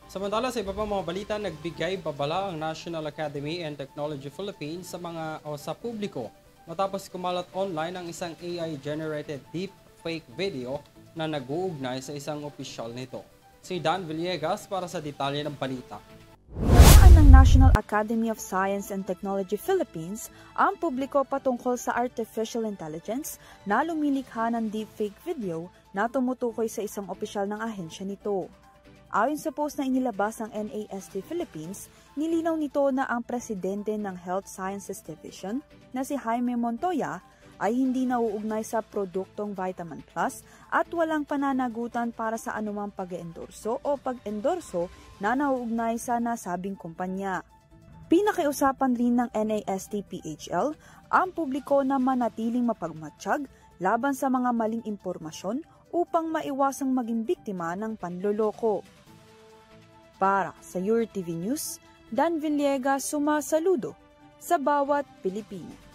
Samantala sa iba pang mga balita, nagbigay babala ang National Academy and Technology Philippines sa publiko matapos kumalat online ang isang AI-generated deep fake video na nag-uugnay sa isang opisyal nito. Si Dan Villegas para sa detalye ng balita. Hinayaan ng National Academy of Science and Technology Philippines ang publiko patungkol sa artificial intelligence na lumilikha ng deepfake video na tumutukoy sa isang opisyal ng ahensya nito. Ayon sa post na inilabas ng NASD Philippines, nilinaw nito na ang presidente ng Health Sciences Division na si Jaime Montoya ay hindi nauugnay sa produktong Vitamin Plus at walang pananagutan para sa anumang pag-endorso o pag-endorso na nauugnay sa nasabing kumpanya. Pinakiusapan rin ng NASD-PHL ang publiko na manatiling mapagmatsyag laban sa mga maling impormasyon upang maiwasang maging biktima ng panloloko. Para sa UrTV News, Dan Villegas sumasaludo sa bawat Pilipino.